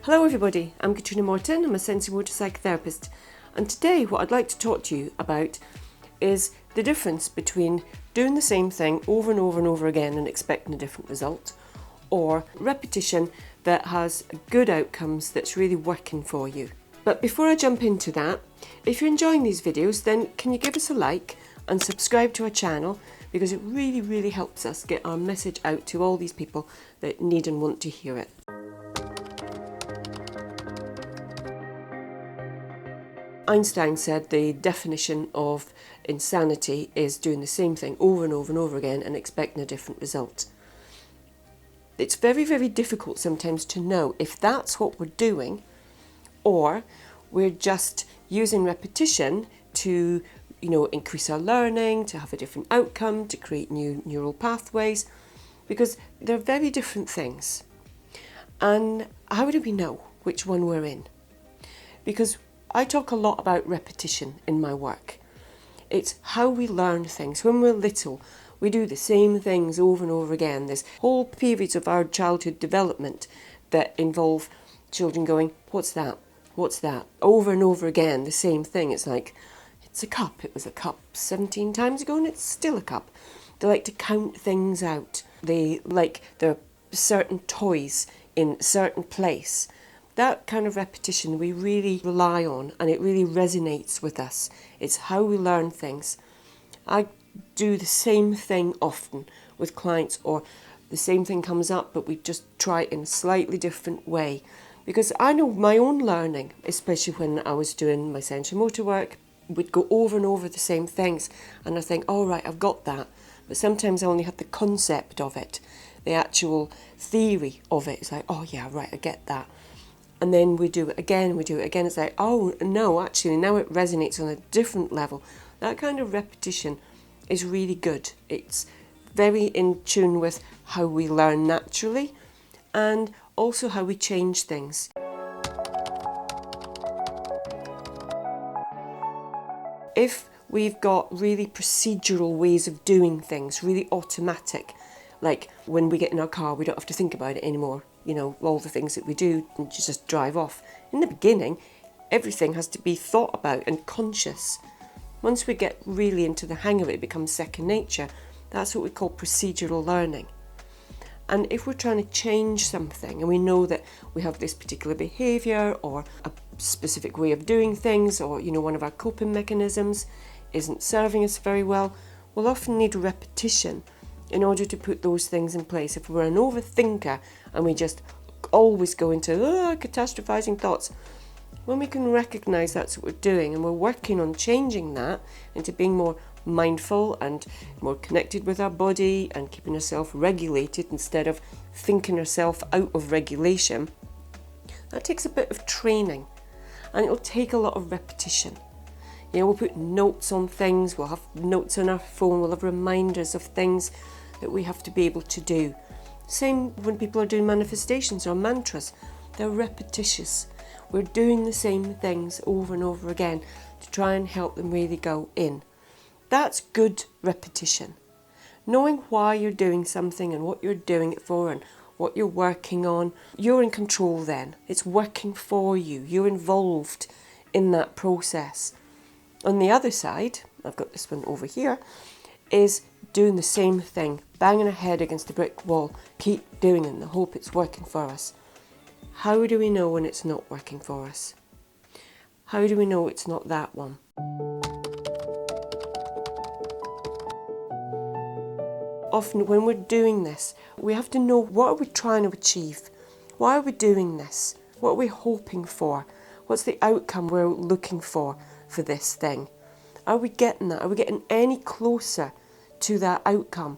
Hello everybody, I'm Catriona Morten, I'm a sensory-motor psychotherapist, and today what I'd like to talk to you about is the difference between doing the same thing over and over and over again and expecting a different result, or repetition that has good outcomes that's really working for you. But before I jump into that, if you're enjoying these videos, then can you give us a like and subscribe to our channel, because it really helps us get our message out to all these people that need and want to hear it. Einstein said the definition of insanity is doing the same thing over and over and over again and expecting a different result. It's very difficult sometimes to know if that's what we're doing, or we're just using repetition to, increase our learning, to have a different outcome, to create new neural pathways, because they're very different things. And how do we know which one we're in? Because I talk a lot about repetition in my work. It's how we learn things. When we're little, we do the same things over and over again. There's whole periods of our childhood development that involve children going, what's that? What's that? Over and over again, the same thing. It's like, it's a cup. It was a cup 17 times ago and it's still a cup. They like to count things out. They like their certain toys in a certain place. That kind of repetition we really rely on, and it really resonates with us. It's how we learn things. I do the same thing often with clients, or the same thing comes up but we just try it in a slightly different way. Because I know my own learning, especially when I was doing my sensory motor work, would go over and over the same things, and I think, oh right, I've got that. But sometimes I only had the concept of it, the actual theory of it. It's like, oh yeah, right, I get that. And then we do it again. It's like, oh no, actually now it resonates on a different level. That kind of repetition is really good. It's very in tune with how we learn naturally, and also how we change things. If we've got really procedural ways of doing things, really automatic, like when we get in our car, we don't have to think about it anymore. All the things that we do, and just drive off. In the beginning, everything has to be thought about and conscious. Once we get really into the hang of it, it becomes second nature. That's what we call procedural learning. And if we're trying to change something, and we know that we have this particular behaviour or a specific way of doing things, or one of our coping mechanisms isn't serving us very well, we'll often need repetition in order to put those things in place. If we're an overthinker and we just always go into catastrophizing thoughts, when we can recognise that's what we're doing, and we're working on changing that into being more mindful and more connected with our body and keeping ourselves regulated instead of thinking ourselves out of regulation, that takes a bit of training, and it'll take a lot of repetition. We'll put notes on things, we'll have notes on our phone, we'll have reminders of things that we have to be able to do. Same when people are doing manifestations or mantras. They're repetitious. We're doing the same things over and over again to try and help them really go in. That's good repetition. Knowing why you're doing something and what you're doing it for and what you're working on, you're in control then. It's working for you. You're involved in that process. On the other side, I've got this one over here, is doing the same thing, banging our head against the brick wall, keep doing it and hope it's working for us. How do we know when it's not working for us? How do we know it's not that one? Often when we're doing this, we have to know, what are we trying to achieve? Why are we doing this? What are we hoping for? What's the outcome we're looking for this thing? Are we getting that? Are we getting any closer to that outcome?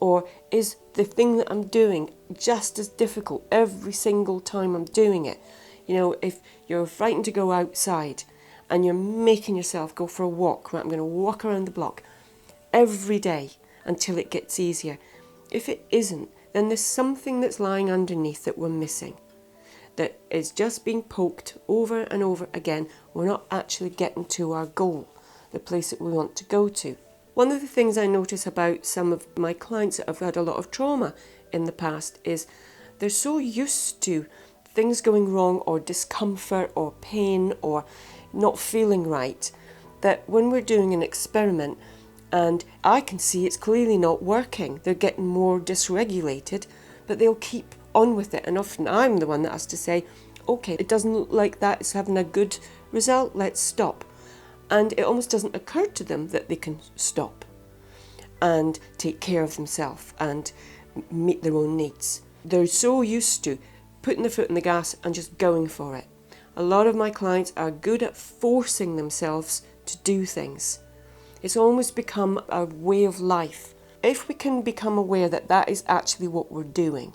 Or is the thing that I'm doing just as difficult every single time I'm doing it? If you're frightened to go outside and you're making yourself go for a walk, right, I'm going to walk around the block every day until it gets easier. If it isn't, then there's something that's lying underneath that we're missing, that is just being poked over and over again. We're not actually getting to our goal, the place that we want to go to. One of the things I notice about some of my clients that have had a lot of trauma in the past is they're so used to things going wrong or discomfort or pain or not feeling right, that when we're doing an experiment and I can see it's clearly not working, they're getting more dysregulated, but they'll keep on with it. And often I'm the one that has to say, okay, it doesn't look like that, it's having a good result, let's stop. And it almost doesn't occur to them that they can stop and take care of themselves and meet their own needs. They're so used to putting their foot in the gas and just going for it. A lot of my clients are good at forcing themselves to do things. It's almost become a way of life. If we can become aware that that is actually what we're doing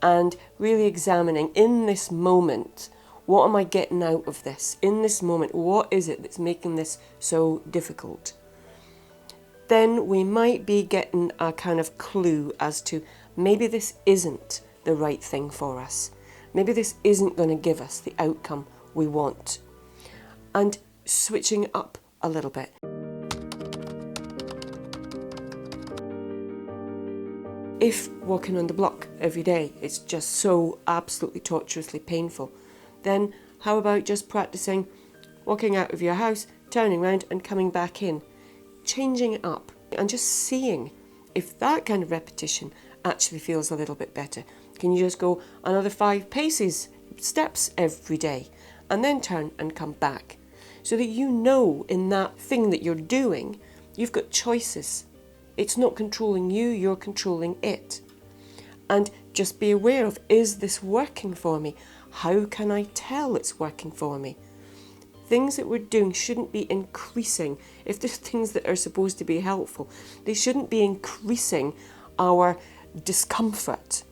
and really examining in this moment, what am I getting out of this? In this moment, what is it that's making this so difficult? Then we might be getting a kind of clue as to maybe this isn't the right thing for us. Maybe this isn't going to give us the outcome we want. And switching up a little bit. If walking on the block every day is just so absolutely torturously painful, then how about just practicing walking out of your house, turning around and coming back in, changing it up and just seeing if that kind of repetition actually feels a little bit better. Can you just go another 5 steps every day and then turn and come back so that you know in that thing that you're doing, you've got choices. It's not controlling you, you're controlling it. And just be aware of, is this working for me? How can I tell it's working for me? Things that we're doing shouldn't be increasing. If there's things that are supposed to be helpful, they shouldn't be increasing our discomfort.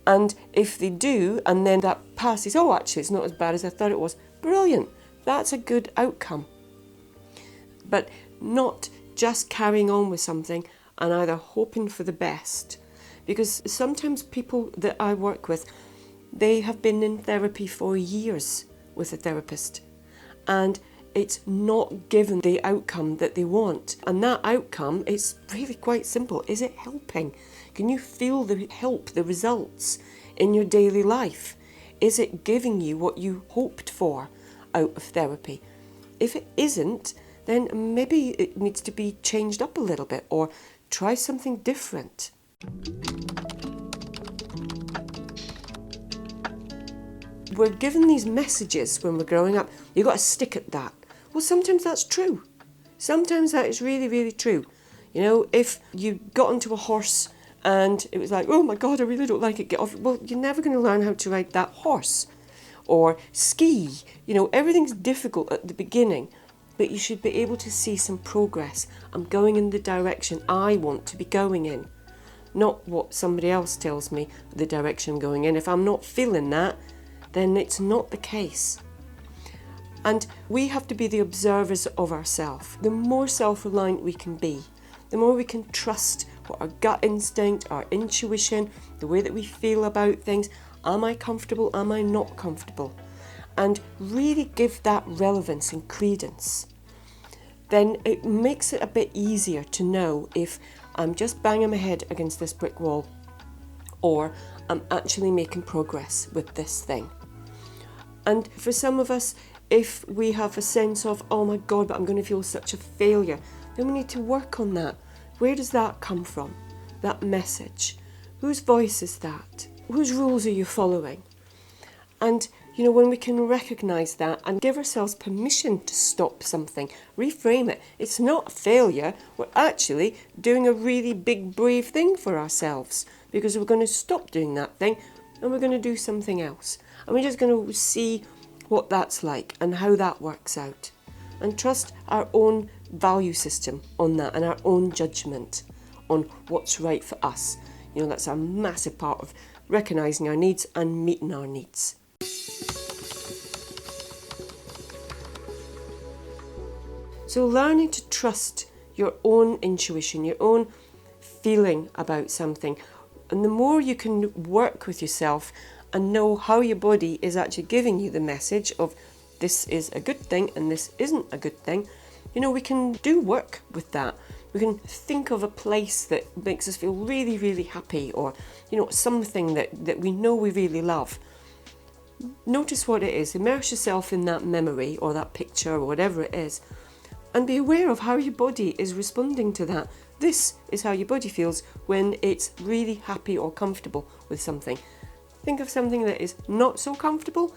And if they do, and then that passes, oh, actually, it's not as bad as I thought it was, brilliant, that's a good outcome. But not just carrying on with something and either hoping for the best. Because sometimes people that I work with, they have been in therapy for years with a therapist, and it's not given the outcome that they want. And that outcome is really quite simple. Is it helping? Can you feel the help, the results in your daily life? Is it giving you what you hoped for out of therapy? If it isn't, then maybe it needs to be changed up a little bit or try something different. We're given these messages when we're growing up, you've got to stick at that. Well, sometimes that's true. Sometimes that is really, really true. You know, if you got onto a horse and it was like, oh my God, I really don't like it, get off. Well, you're never going to learn how to ride that horse. Or ski. You know, everything's difficult at the beginning, but you should be able to see some progress. I'm going in the direction I want to be going in, not what somebody else tells me the direction I'm going in. If I'm not feeling that, then it's not the case. And we have to be the observers of ourselves. The more self-reliant we can be, the more we can trust what our gut instinct, our intuition, the way that we feel about things. Am I comfortable? Am I not comfortable? And really give that relevance and credence. Then it makes it a bit easier to know if I'm just banging my head against this brick wall or I'm actually making progress with this thing. And for some of us, if we have a sense of, oh my God, but I'm going to feel such a failure, then we need to work on that. Where does that come from? That message. Whose voice is that? Whose rules are you following? And, you know, when we can recognise that and give ourselves permission to stop something, reframe it. It's not a failure. We're actually doing a really big, brave thing for ourselves because we're going to stop doing that thing and we're going to do something else. And we're just going to see what that's like and how that works out. And trust our own value system on that and our own judgment on what's right for us. You know, that's a massive part of recognising our needs and meeting our needs. So learning to trust your own intuition, your own feeling about something. And the more you can work with yourself and know how your body is actually giving you the message of this is a good thing and this isn't a good thing, you know, we can do work with that. We can think of a place that makes us feel really, really happy, or, you know, something that we know we really love. notice what it is, immerse yourself in that memory or that picture or whatever it is, and be aware of how your body is responding to that. This is how your body feels when it's really happy or comfortable with something. Think of something that is not so comfortable.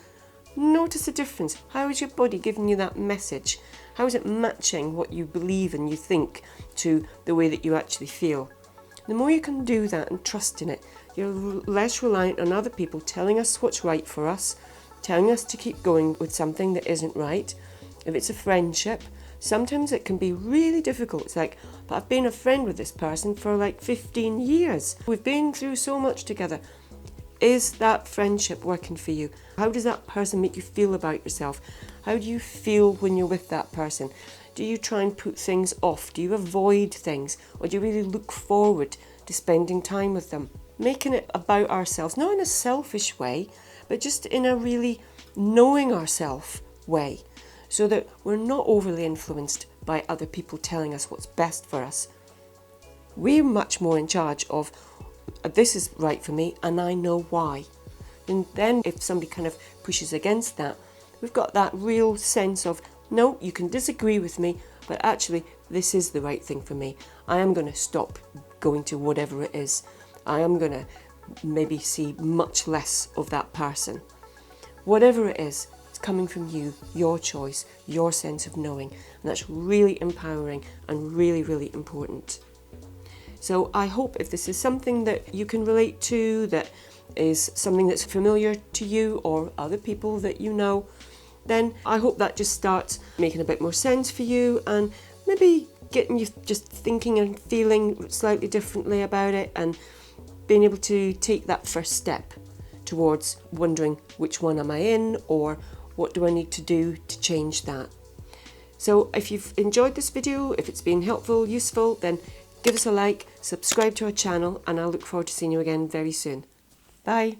Notice the difference. How is your body giving you that message? How is it matching what you believe and you think to the way that you actually feel? The more you can do that and trust in it, you're less reliant on other people telling us what's right for us, telling us to keep going with something that isn't right. If it's a friendship, sometimes it can be really difficult. It's like, but I've been a friend with this person for like 15 years. We've been through so much together. Is that friendship working for you? How does that person make you feel about yourself? How do you feel when you're with that person? Do you try and put things off? Do you avoid things? Or do you really look forward to spending time with them? Making it about ourselves, not in a selfish way, but just in a really knowing ourselves way, so that we're not overly influenced by other people telling us what's best for us. We're much more in charge of, this is right for me and I know why. And then if somebody kind of pushes against that, we've got that real sense of, no, you can disagree with me, but actually this is the right thing for me. I am going to stop going to whatever it is. I am going to maybe see much less of that person. Whatever it is, it's coming from you, your choice, your sense of knowing. And that's really empowering and really, really important. So I hope if this is something that you can relate to, that is something that's familiar to you or other people that you know, then I hope that just starts making a bit more sense for you and maybe getting you just thinking and feeling slightly differently about it and being able to take that first step towards wondering which one am I in or what do I need to do to change that. So if you've enjoyed this video, if it's been helpful, useful, then give us a like, subscribe to our channel, and I'll look forward to seeing you again very soon. Bye.